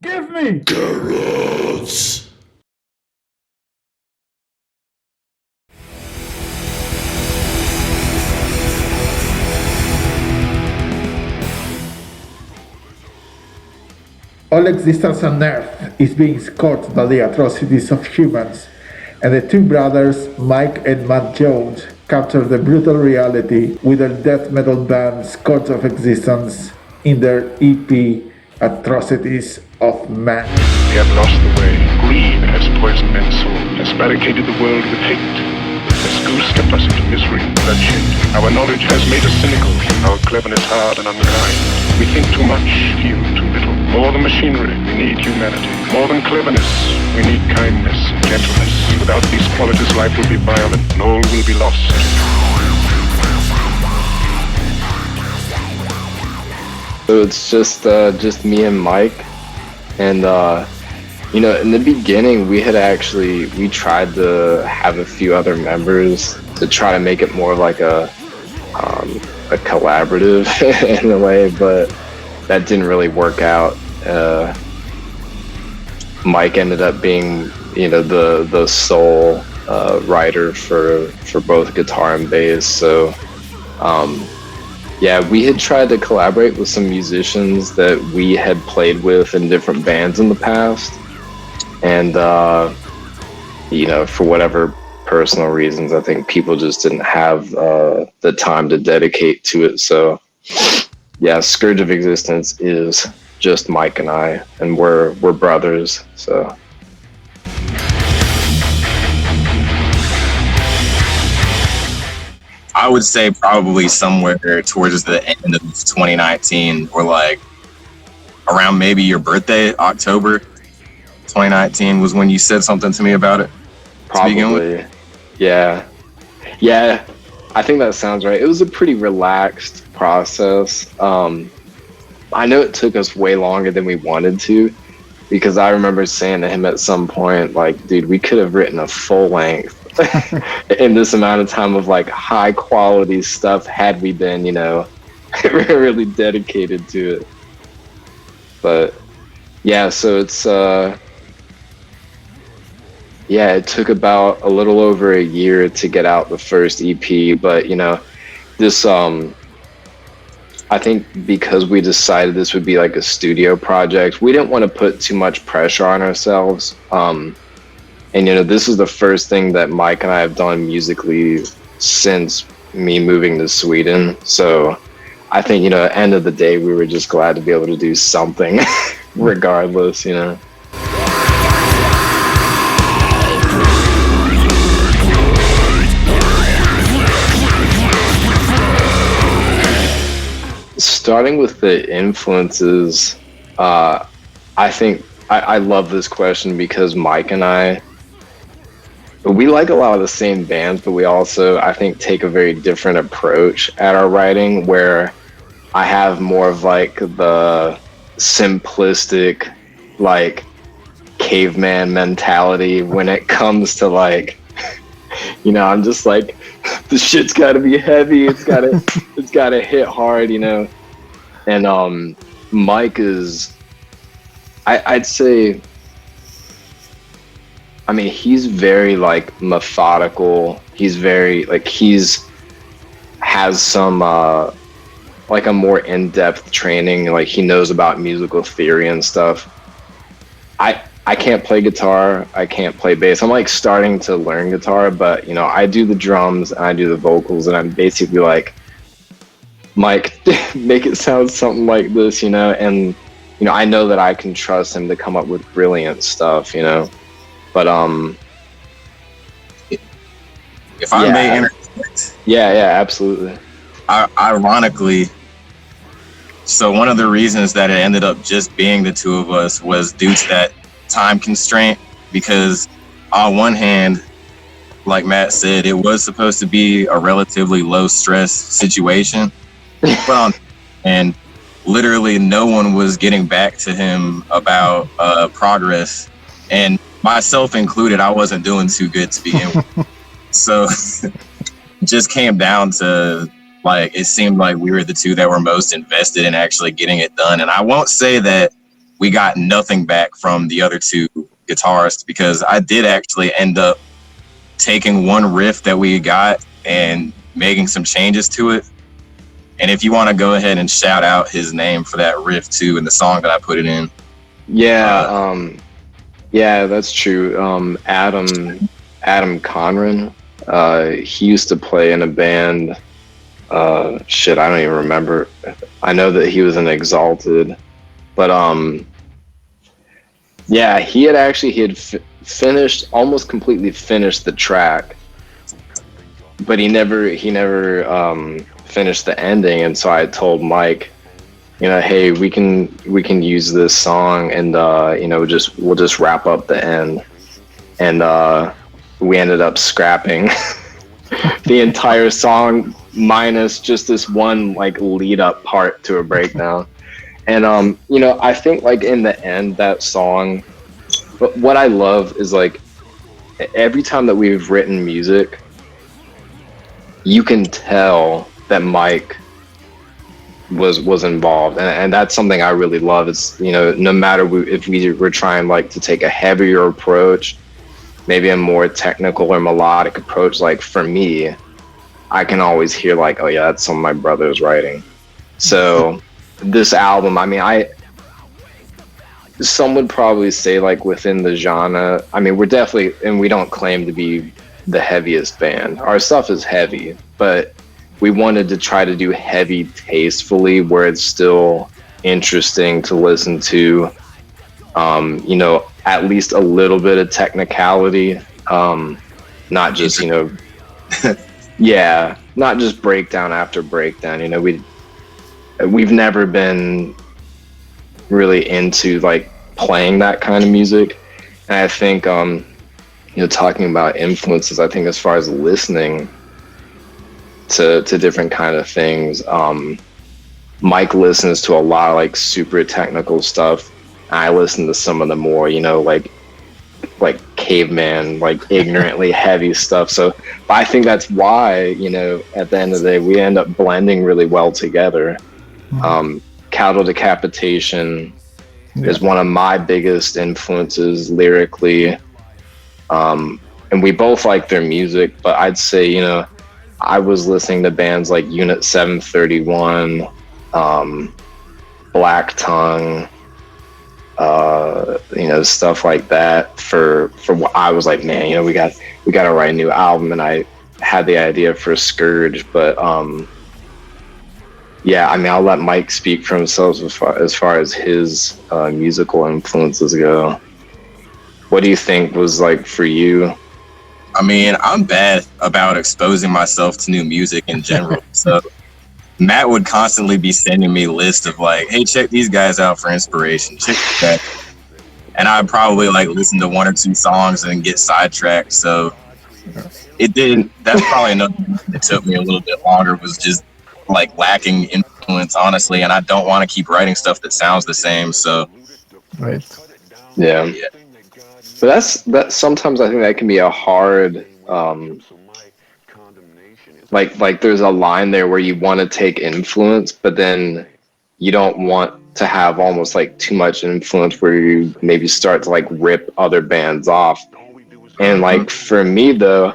Give me carrots. all existence on Earth is being scorched by the atrocities of humans, and the two brothers, Mike and Matt Jones, capture the brutal reality with their death metal band Scourge of Existence in their EP Atrocities of Man. We have lost the way. Greed has poisoned men's souls, has barricaded the world with hate, has goosed us into misery and bloodshed. Our knowledge has made us cynical, our cleverness hard and unkind. We think too much, feel too little. More than machinery, we need humanity. More than cleverness, we need kindness and gentleness. Without these qualities, life will be violent and all will be lost. So it's just me and Mike, and in the beginning we tried to have a few other members to try to make it more like a collaborative in a way, but that didn't really work out. Mike ended up being the sole writer for both guitar and bass, so yeah, we had tried to collaborate with some musicians that we had played with in different bands in the past. And, for whatever personal reasons, I think people just didn't have the time to dedicate to it. So, yeah, Scourge of Existence is just Mike and I, and we're brothers, so... I would say probably somewhere towards the end of 2019, or like around maybe your birthday, October 2019 was when you said something to me about it. Probably. Yeah. I think that sounds right. It was a pretty relaxed process. I know it took us way longer than we wanted to, because I remember saying to him at some point, like, dude, we could have written a full length in this amount of time of like high quality stuff had we been, really dedicated to it. But yeah, so it's it took about a little over a year to get out the first EP, but this I think because we decided this would be like a studio project, we didn't want to put too much pressure on ourselves. And this is the first thing that Mike and I have done musically since me moving to Sweden. So I think, at the end of the day, we were just glad to be able to do something regardless, Starting with the influences, I think I love this question because Mike and I, we like a lot of the same bands, but we also, I think, take a very different approach at our writing, where I have more of like the simplistic, like caveman mentality when it comes to like, I'm just like, the shit's gotta be heavy, it's gotta hit hard, and Mike is, I'd say, he's very like methodical. He's very like, has some like a more in-depth training. Like, he knows about musical theory and stuff. I can't play guitar. I can't play bass. I'm like starting to learn guitar, but I do the drums and I do the vocals, and I'm basically like, Mike, make it sound something like this, and I know that I can trust him to come up with brilliant stuff, but if I may interject, yeah, absolutely. Ironically, so one of the reasons that it ended up just being the two of us was due to that time constraint, because on one hand, like Matt said, it was supposed to be a relatively low stress situation, but and literally no one was getting back to him about progress, and myself included, I wasn't doing too good to begin with. So it just came down to, like, it seemed like we were the two that were most invested in actually getting it done. And I won't say that we got nothing back from the other two guitarists, because I did actually end up taking one riff that we got and making some changes to it. And if you want to go ahead and shout out his name for that riff too in the song that I put it in. Yeah, yeah, that's true. Adam Conran, he used to play in a band. Shit, I don't even remember. I know that he was in Exalted, but yeah, he had finished, almost completely finished the track, but he never finished the ending. And so I told Mike, you know, hey, we can use this song, and you know, we'll just wrap up the end. And we ended up scrapping the entire song minus just this one like lead up part to a breakdown. And you know, I think like in the end, that song, but what I love is like every time that we've written music, you can tell that Mike was involved, and that's something I really love. Is, you know, no matter if we were trying like to take a heavier approach, maybe a more technical or melodic approach, like for me, I can always hear like, oh yeah, that's some of my brother's writing. So this album, I mean, some would probably say like within the genre, I mean, we're definitely, and we don't claim to be the heaviest band. Our stuff is heavy, but we wanted to try to do heavy tastefully, where it's still interesting to listen to. You know, at least a little bit of technicality, not just, you know, yeah, not just breakdown after breakdown. You know, we've never been really into like playing that kind of music. And I think, you know, talking about influences, I think as far as listening to different kind of things, Mike listens to a lot of like super technical stuff. I listen to some of the more, you know, like caveman, like ignorantly heavy stuff. So but I think that's why, you know, at the end of the day, we end up blending really well together. Cattle Decapitation is one of my biggest influences lyrically. And we both like their music, but I'd say, you know, I was listening to bands like Unit 731, Black Tongue, you know, stuff like that. For what I was like, man, you know, we got to write a new album, and I had the idea for Scourge, but yeah, I mean, I'll let Mike speak for himself as far as his musical influences go. What do you think was like for you? I mean, I'm bad about exposing myself to new music in general. So Matt would constantly be sending me a list of like, hey, check these guys out for inspiration. Check that. And I'd probably like listen to one or two songs and get sidetracked. So that's probably another thing that took me a little bit longer, was just like lacking influence, honestly. And I don't want to keep writing stuff that sounds the same. So Right. Yeah. But that's sometimes I think that can be a hard, like there's a line there where you want to take influence, but then you don't want to have almost like too much influence where you maybe start to like rip other bands off. And like for me though,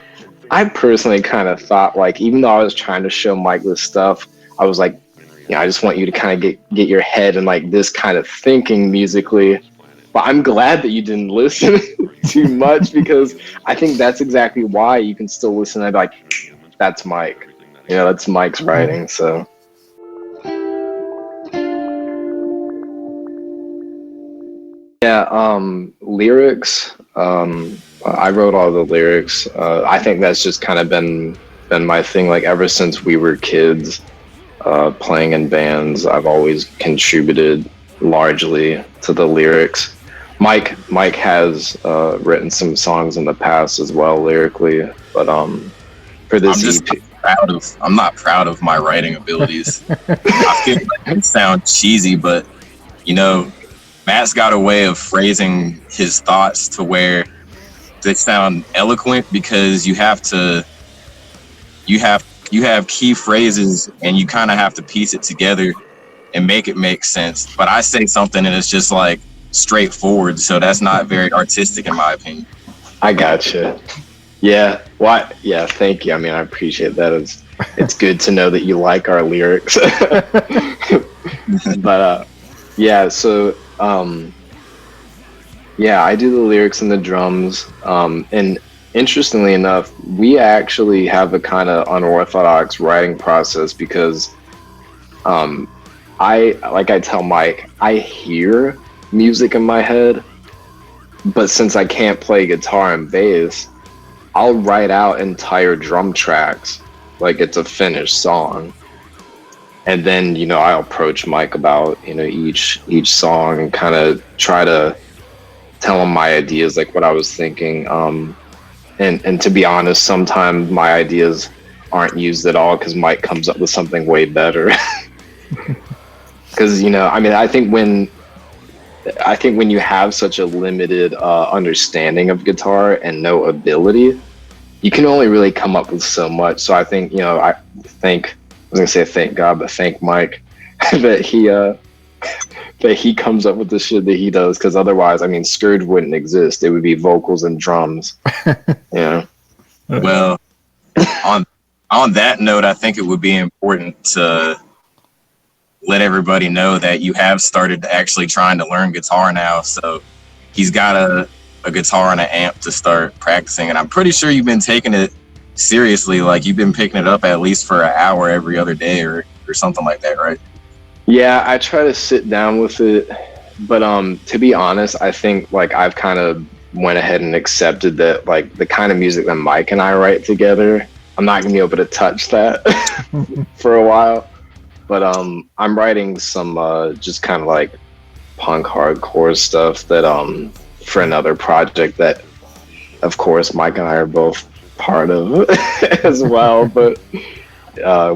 I personally kind of thought like, even though I was trying to show Mike this stuff, I was like, you know, I just want you to kind of get your head in like this kind of thinking musically. But I'm glad that you didn't listen too much, because I think that's exactly why you can still listen and be like, that's Mike. You know, that's Mike's writing. So yeah, lyrics. I wrote all the lyrics. I think that's just kind of been my thing. Like ever since we were kids, playing in bands, I've always contributed largely to the lyrics. Mike has written some songs in the past as well lyrically, but for this EP, I'm not proud of my writing abilities. I feel like it sounds cheesy, but you know, Matt's got a way of phrasing his thoughts to where they sound eloquent, because you have key phrases and you kind of have to piece it together and make it make sense. But I say something and it's just like, straightforward. So that's not very artistic in my opinion. I gotcha. Yeah. Why? Yeah. Thank you. I mean, I appreciate that. It's good to know that you like our lyrics. But yeah. So yeah, I do the lyrics and the drums. And interestingly enough, we actually have a kind of unorthodox writing process because I tell Mike, I hear music in my head, but since I can't play guitar and bass, I'll write out entire drum tracks like it's a finished song. And then, I'll approach Mike about, each song and kind of try to tell him my ideas, like what I was thinking. And to be honest, sometimes my ideas aren't used at all because Mike comes up with something way better. Because, I think when you have such a limited understanding of guitar and no ability, you can only really come up with so much. So I think, I was gonna say thank God, but thank Mike that he comes up with the shit that he does. Because otherwise, Scourge wouldn't exist. It would be vocals and drums. Yeah. Well, on that note, I think it would be important to let everybody know that you have started actually trying to learn guitar now. So he's got a guitar and an amp to start practicing, and I'm pretty sure you've been taking it seriously. Like you've been picking it up at least for an hour every other day or something like that, right? Yeah, I try to sit down with it, but to be honest, I think like I've kind of went ahead and accepted that like the kind of music that Mike and I write together, I'm not gonna be able to touch that for a while. But I'm writing some just kind of like punk hardcore stuff that for another project that, of course, Mike and I are both part of as well. But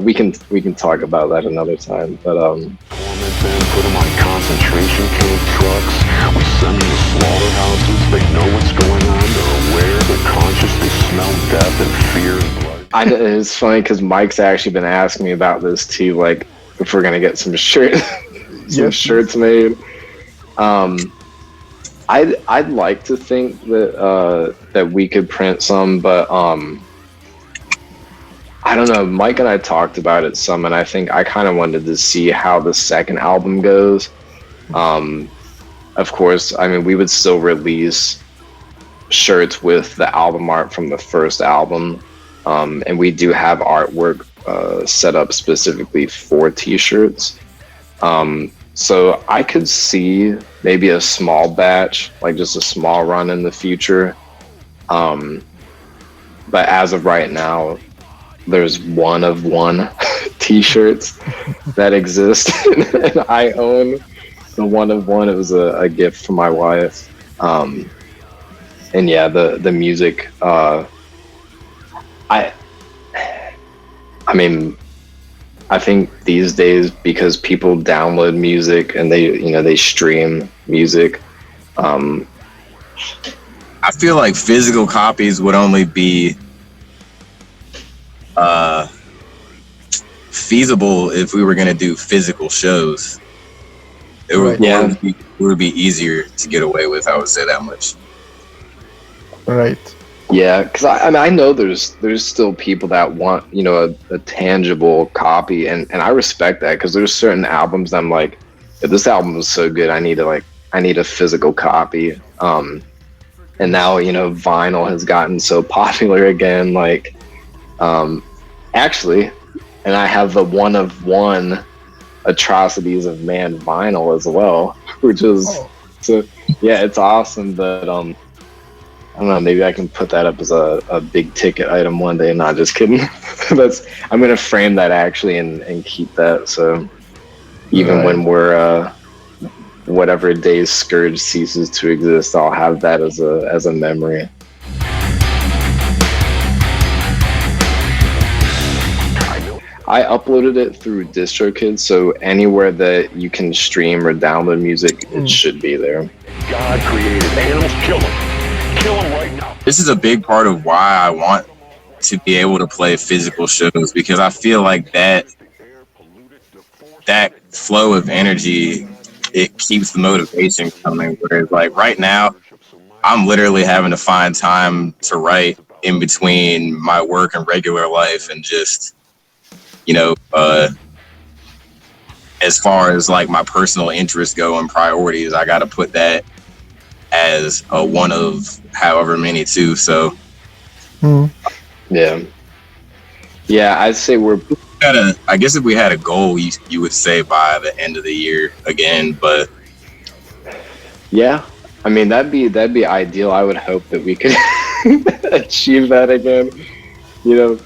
we can talk about that another time. But put them on concentration camp trucks. We send them to slaughterhouses. They know what's going on. They're aware. They're conscious. They smell death and fear and blood. It's funny because Mike's actually been asking me about this too. Like if we're gonna get some shirts made. I'd like to think that we could print some, but I don't know. Mike and I talked about it some, and I think I kind of wanted to see how the second album goes. Of course, we would still release shirts with the album art from the first album, and we do have artwork set up specifically for t-shirts. So I could see maybe a small batch, like just a small run in the future. But as of right now, there's one of one t-shirts that exist, and I own the one of one. It was a gift from my wife. And yeah, the music, I think these days, because people download music and they stream music, I feel like physical copies would only be feasible if we were going to do physical shows. It would be easier to get away with, I would say that much. Right. Yeah, because I know there's still people that want a tangible copy, and I respect that, because there's certain albums I'm like, if this album is so good, I need a physical copy. And now vinyl has gotten so popular again, like actually, and I have the one of one Atrocities of Man vinyl as well, which is so yeah, it's awesome. But I don't know, maybe I can put that up as a big ticket item one day. Not just kidding. I'm gonna frame that actually and keep that, so even when we're whatever day Scourge ceases to exist, I'll have that as a memory. I uploaded it through DistroKid, so anywhere that you can stream or download music, it should be there. God created animals, kill them. Kill them right now. This is a big part of why I want to be able to play physical shows, because I feel like that flow of energy it keeps the motivation coming. Whereas like right now, I'm literally having to find time to write in between my work and regular life, and just, you know, as far as like my personal interests go and priorities, I got to put that as a one of however many too. So Yeah, I'd say we're I guess if we had a goal, you would say by the end of the year again, but yeah. I mean, that'd be ideal. I would hope that we could achieve that again. You know,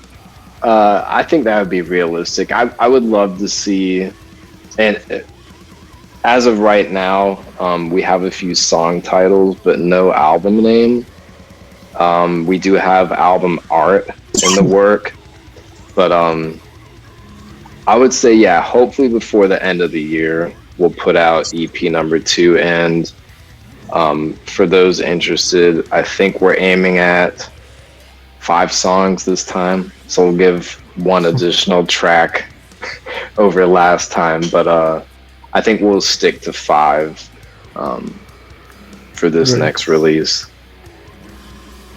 I think that would be realistic. I would love to see, and as of right now, we have a few song titles, but no album name. We do have album art in the work, but I would say, yeah, hopefully before the end of the year, we'll put out EP number 2. And for those interested, I think we're aiming at 5 songs this time. So we'll give one additional track over last time, but I think we'll stick to 5 for this next release.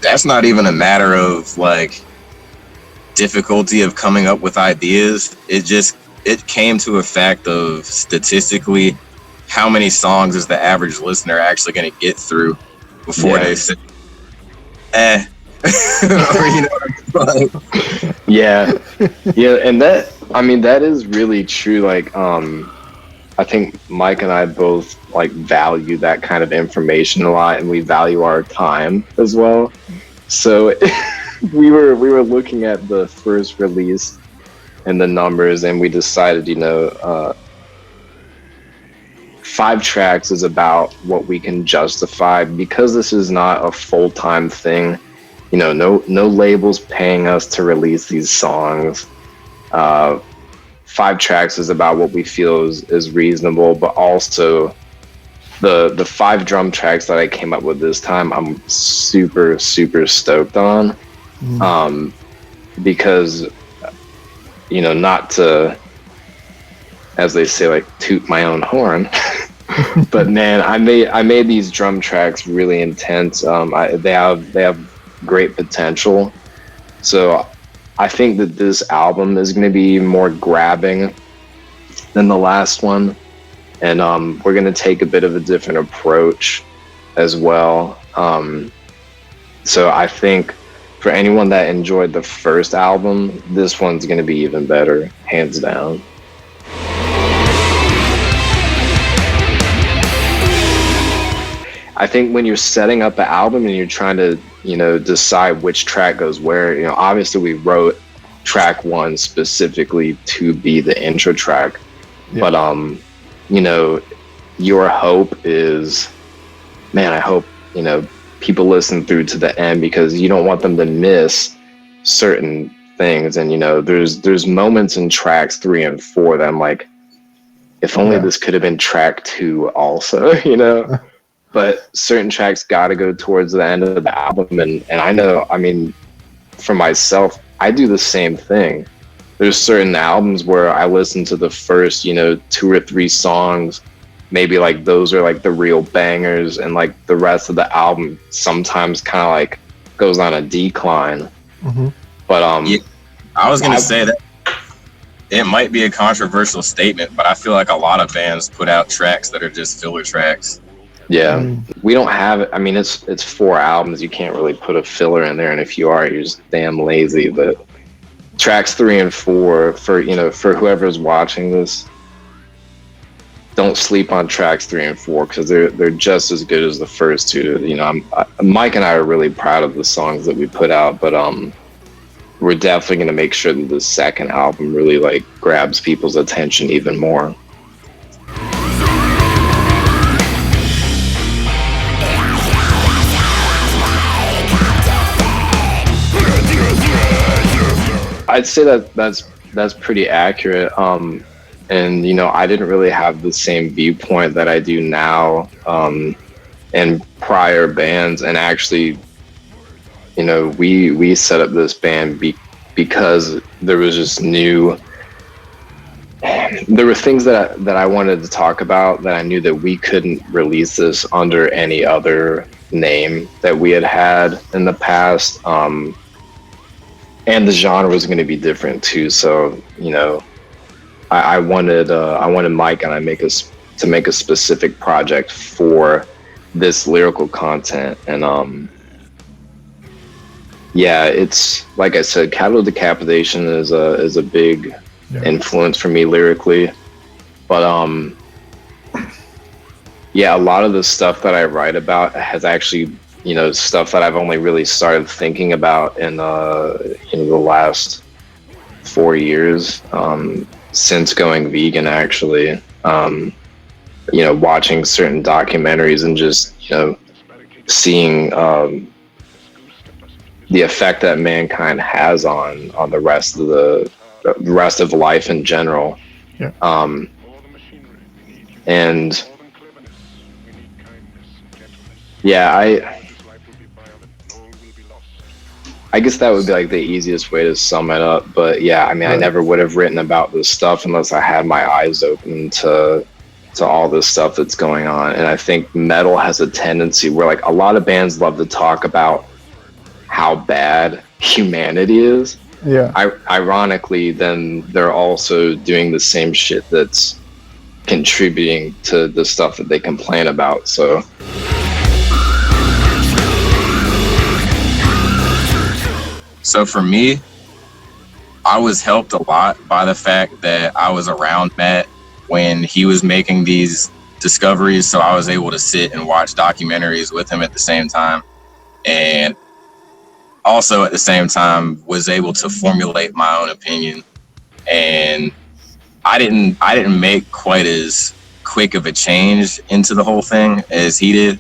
that's not even a matter of like difficulty of coming up with ideas. It came to a fact of statistically how many songs is the average listener actually going to get through before they say or, you know, like, Yeah, and that is really true. Like, I think Mike and I both like value that kind of information a lot, and we value our time as well. So we were looking at the first release and the numbers, and we decided, 5 tracks is about what we can justify, because this is not a full-time thing. No labels paying us to release these songs. 5 tracks is about what we feel is reasonable, but also the 5 drum tracks that I came up with this time, I'm super, super stoked on. Because, not to, as they say, like toot my own horn, but man, I made these drum tracks really intense. They have great potential. So I think that this album is going to be more grabbing than the last one. And we're going to take a bit of a different approach as well. So I think for anyone that enjoyed the first album, this one's going to be even better, hands down. I think when you're setting up an album and you're trying to, decide which track goes where, obviously we wrote track 1 specifically to be the intro track. Yeah. But, your hope is, man, I hope, people listen through to the end, because you don't want them to miss certain things. And, there's moments in tracks 3 and 4 that I'm like, if only this could have been track 2 also, But certain tracks got to go towards the end of the album. And I know, for myself, I do the same thing. There's certain albums where I listen to the first, 2 or 3 songs, maybe like those are like the real bangers, and like the rest of the album sometimes kind of like goes on a decline. But I was going to say that it might be a controversial statement, but I feel like a lot of bands put out tracks that are just filler tracks. Yeah, we don't have it. It's 4 albums. You can't really put a filler in there, and if you are, you're just damn lazy. But tracks 3 and 4, for whoever's watching this, don't sleep on tracks 3 and 4, because they're just as good as the first 2. Mike and I are really proud of the songs that we put out, but we're definitely going to make sure that the second album really like grabs people's attention even more. I'd say that's pretty accurate. And I didn't really have the same viewpoint that I do now in prior bands. And actually, we set up this band because there was just new there were things that I wanted to talk about that I knew that we couldn't release this under any other name that we had in the past. And the genre was going to be different too. So, you know, I wanted Mike and I to make a specific project for this lyrical content. And yeah, it's like I said, cattle decapitation is a big influence for me lyrically. But yeah, a lot of the stuff that I write about has actually, you know, stuff that I've only really started thinking about in the last 4 years, since going vegan, actually. You know, watching certain documentaries and just, you know, seeing the effect that mankind has on the rest of life in general. Yeah. And yeah, I guess that would be like the easiest way to sum it up. But yeah, I mean, I never would have written about this stuff unless I had my eyes open to all this stuff that's going on. And I think metal has a tendency where, like, a lot of bands love to talk about how bad humanity is. Yeah. Ironically, then they're also doing the same shit that's contributing to the stuff that they complain about. So for me, I was helped a lot by the fact that I was around Matt when he was making these discoveries. So I was able to sit and watch documentaries with him at the same time. And also at the same time was able to formulate my own opinion. And I didn't make quite as quick of a change into the whole thing as he did.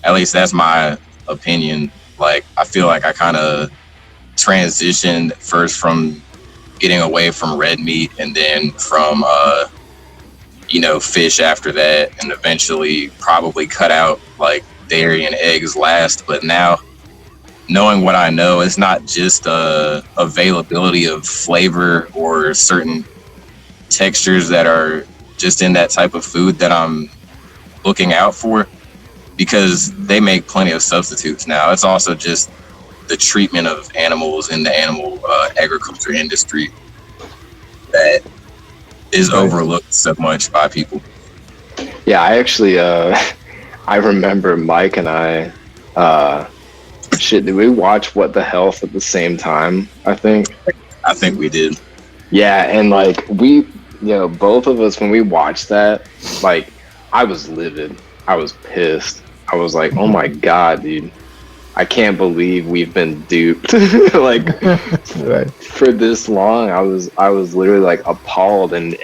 At least that's my opinion. Like, I feel like I kind of transitioned first from getting away from red meat and then from fish after that, and eventually probably cut out like dairy and eggs last. But now, knowing what I know, it's not just availability of flavor or certain textures that are just in that type of food that I'm looking out for, because they make plenty of substitutes now. It's also just the treatment of animals in the animal agriculture industry that is overlooked so much by people. yeah, I actually I remember Mike and I did we watch What the Health at the same time? I think we did. Yeah, and like both of us, when we watched that, like, I was livid. I was pissed. I was like, oh my God, dude. I can't believe we've been duped like for this long. I was literally like appalled, and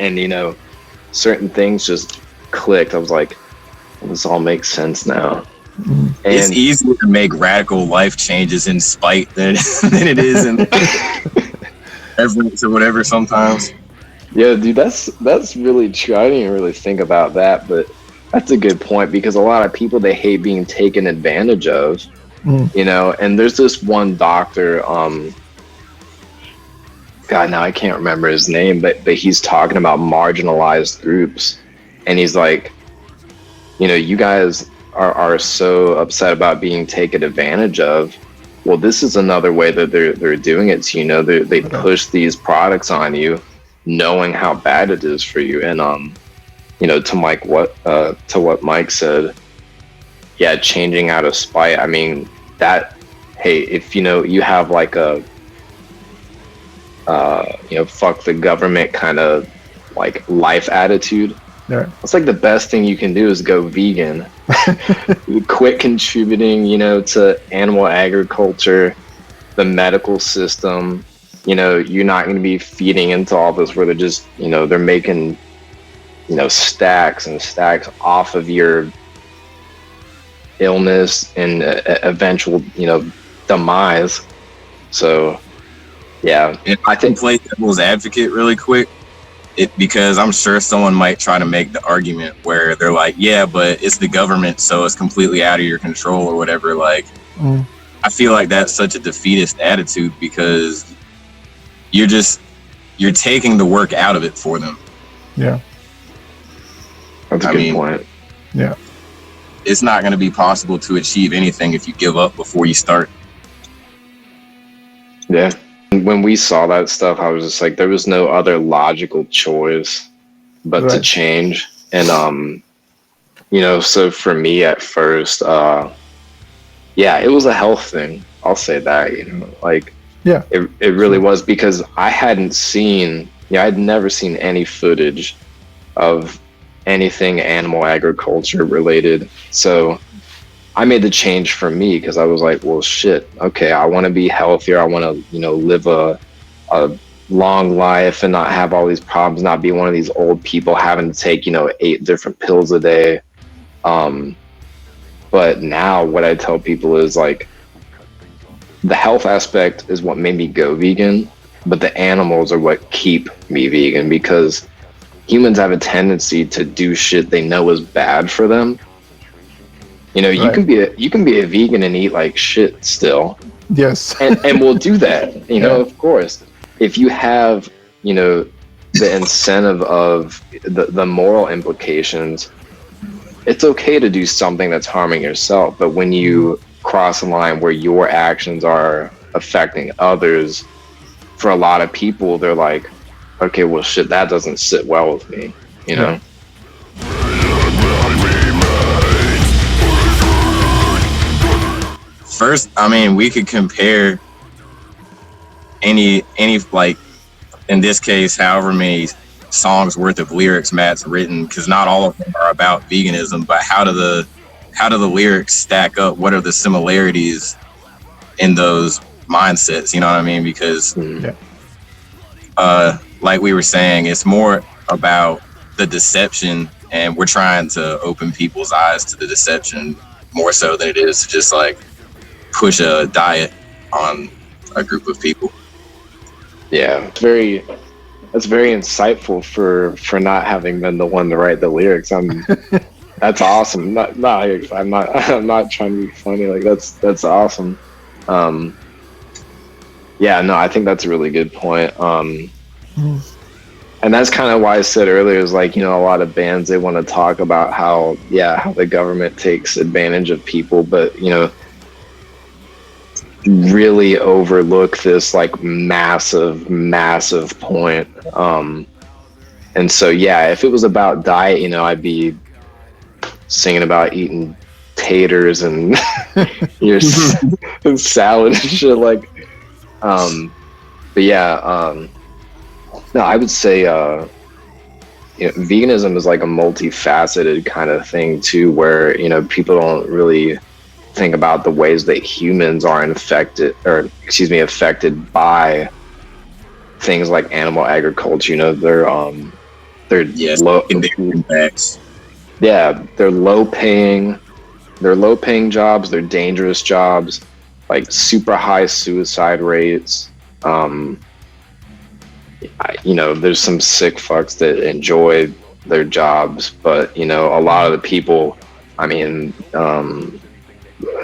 certain things just clicked. I was like, this all makes sense now. And it's easier to make radical life changes in spite than it is in reverence or whatever sometimes. Yeah, dude, that's really true. I didn't even really think about that, but that's a good point, because a lot of people, they hate being taken advantage of. And there's this one doctor, God, now I can't remember his name, but he's talking about marginalized groups, and he's like, you guys are so upset about being taken advantage of. Well, this is another way that they're doing it. So, they push these products on you, knowing how bad it is for you. And to what Mike said, yeah, changing out of spite. I mean, if you have like a fuck the government kind of like life attitude, it's like the best thing you can do is go vegan. Quit contributing to animal agriculture, the medical system. You're not going to be feeding into all this where they're just they're making stacks and stacks off of your illness and eventual demise. So yeah, if I can play devil's advocate really quick, because I'm sure someone might try to make the argument where they're like, yeah, but it's the government, so it's completely out of your control or whatever. Like, I feel like that's such a defeatist attitude, because you're taking the work out of it for them. Yeah. That's a good point. Yeah. It's not going to be possible to achieve anything if you give up before you start. Yeah. When we saw that stuff, I was just like, there was no other logical choice but to Right. change. And so for me at first, it was a health thing. I'll say that, like, Yeah. it really was, because I'd never seen any footage of anything animal agriculture related. So I made the change for me because I was like, well, shit, okay, I want to be healthier. I want to, live a long life and not have all these problems, not be one of these old people having to take, 8 different pills a day. But now what I tell people is, like, the health aspect is what made me go vegan, but the animals are what keep me vegan, because humans have a tendency to do shit they know is bad for them. You Right. can be a vegan and eat like shit still. Yes. And we'll do that, of course. If you have, the incentive of the moral implications, it's okay to do something that's harming yourself. But when you cross a line where your actions are affecting others, for a lot of people, they're like, okay, well, shit, that doesn't sit well with me, know? First, I mean, we could compare any like, in this case, however many songs worth of lyrics Matt's written, because not all of them are about veganism, but how do the lyrics stack up? What are the similarities in those mindsets? You know what I mean? Because like we were saying, it's more about the deception, and we're trying to open people's eyes to the deception more so than it is to just like push a diet on a group of people. Yeah, that's very insightful for not having been the one to write the lyrics. That's awesome. I'm not trying to be funny. Like, that's awesome. I think that's a really good point. And that's kind of why I said earlier is, like, a lot of bands, they want to talk about how the government takes advantage of people, but really overlook this, like, massive point. And so if it was about diet, I'd be singing about eating taters and your salad and shit, like, no, I would say veganism is like a multifaceted kind of thing too, where people don't really think about the ways that humans are affected by things like animal agriculture. They're low impacts. Yeah, they're low paying jobs, they're dangerous jobs, like super high suicide rates. There's some sick fucks that enjoy their jobs, but a lot of the people,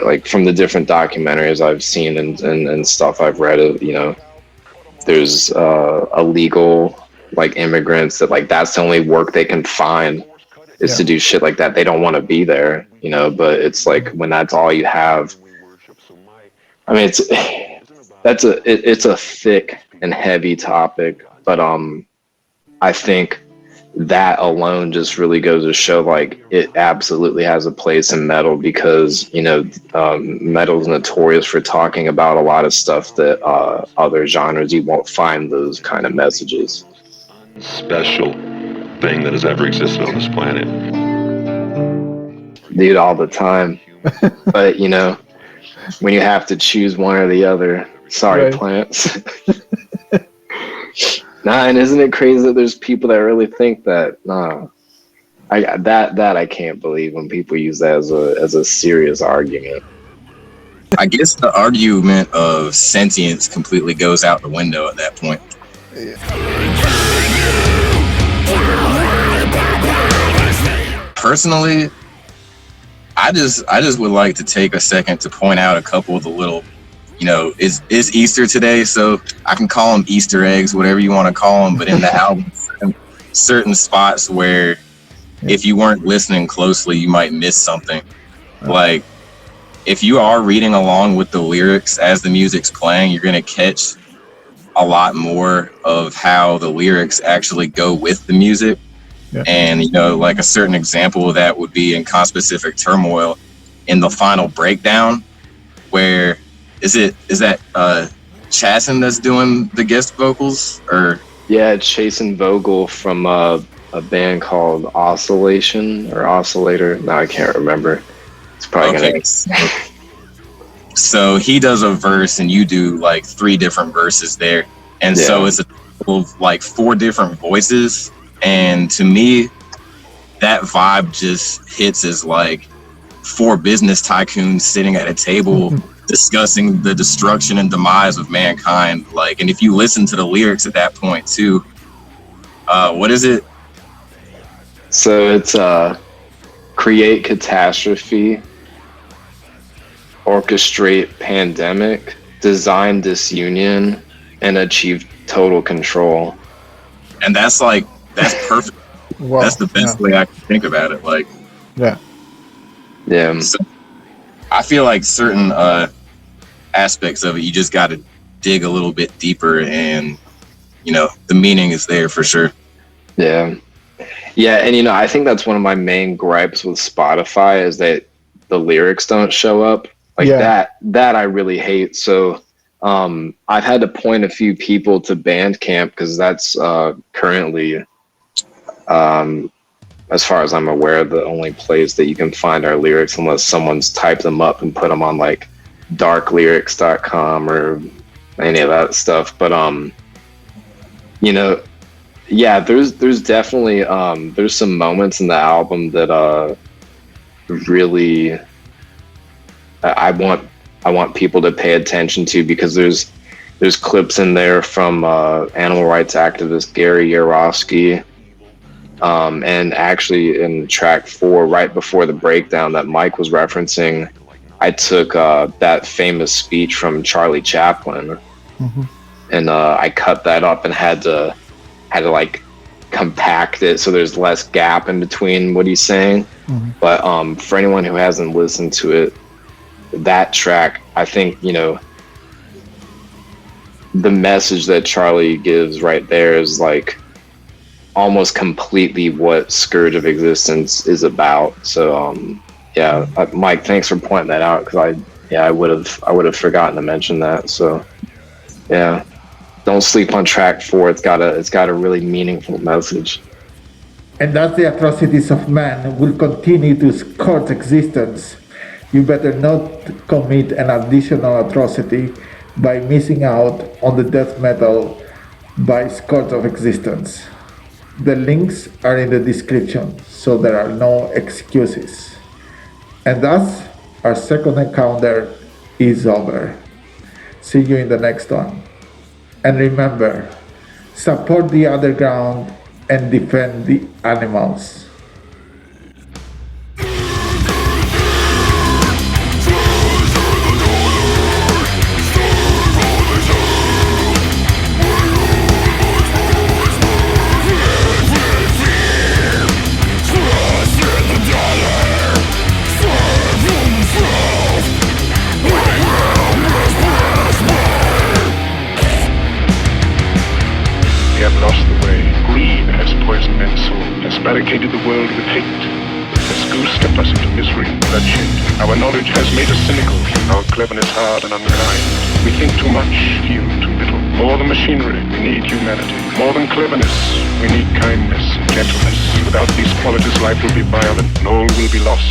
like, from the different documentaries I've seen and stuff I've read of, there's illegal, like, immigrants that, like, that's the only work they can find is to do shit like that. They don't want to be there, but it's like, when that's all you have, it's a thick and heavy topic, but I think that alone just really goes to show, like, it absolutely has a place in metal, because metal is notorious for talking about a lot of stuff that other genres, you won't find those kind of messages. Special thing that has ever existed on this planet. Dude, all the time. But when you have to choose one or the other, sorry, Right. plants. Nah, and isn't it crazy that there's people that really think that? Nah, I can't believe when people use that as a serious argument. I guess the argument of sentience completely goes out the window at that point. Personally, I just would like to take a second to point out a couple of the little, it's Easter today, so I can call them Easter eggs, whatever you want to call them. But in the album certain spots where if you weren't listening closely, you might miss something. Like, if you are reading along with the lyrics as the music's playing, you're going to catch a lot more of how the lyrics actually go with the music. Yeah. And, you know, like a certain example of that would be in Conspecific Turmoil in the final breakdown, where is that Chasson that's doing the guest vocals? Or Yeah, Chasen Vogel from a band called Oscillation or Oscillator. No, I can't remember. It's probably okay. So he does a verse and you do like 3 different verses there. And so it's a total of like 4 different voices. And to me, that vibe just hits as like 4 business tycoons sitting at a table discussing the destruction and demise of mankind. Like, and if you listen to the lyrics at that point too, what is it? So it's create catastrophe, orchestrate pandemic, design disunion, and achieve total control. And that's perfect. Wow. That's the best way I can think about it. Like, Yeah. so I feel like certain aspects of it, you just got to dig a little bit deeper, and you know the meaning is there for sure. Yeah, and you know, I think that's one of my main gripes with Spotify is that the lyrics don't show up. Like that I really hate. So I've had to point a few people to Bandcamp because that's currently, as far as I'm aware, the only place that you can find our lyrics unless someone's typed them up and put them on like darklyrics.com or any of that stuff. But you know, yeah, there's definitely there's some moments in the album that really I want people to pay attention to, because there's clips in there from animal rights activist Gary Yarovsky, and actually in track 4, right before the breakdown that Mike was referencing, I took that famous speech from Charlie Chaplin, and I cut that up and had to like compact it so there's less gap in between what he's saying. But for anyone who hasn't listened to it, that track, I think, you know, the message that Charlie gives right there is like almost completely what Scourge of Existence is about. So yeah, Mike, thanks for pointing that out, because I would have forgotten to mention that. So yeah, don't sleep on track 4. It's got a really meaningful message. And that the atrocities of man will continue to scourge existence, you better not commit an additional atrocity by missing out on the death metal by Scourge of Existence. The links are in the description, so there are no excuses. And thus, our second encounter is over. See you in the next one. And remember, support the underground and defend the animals. We have lost the way. Greed has poisoned men's souls, has barricaded the world with hate, has goose-stepped us into misery and bloodshed. Our knowledge has made us cynical, our cleverness hard and unkind. We think too much, feel too little. More than machinery, we need humanity. More than cleverness, we need kindness and gentleness. Without these qualities, life will be violent and all will be lost.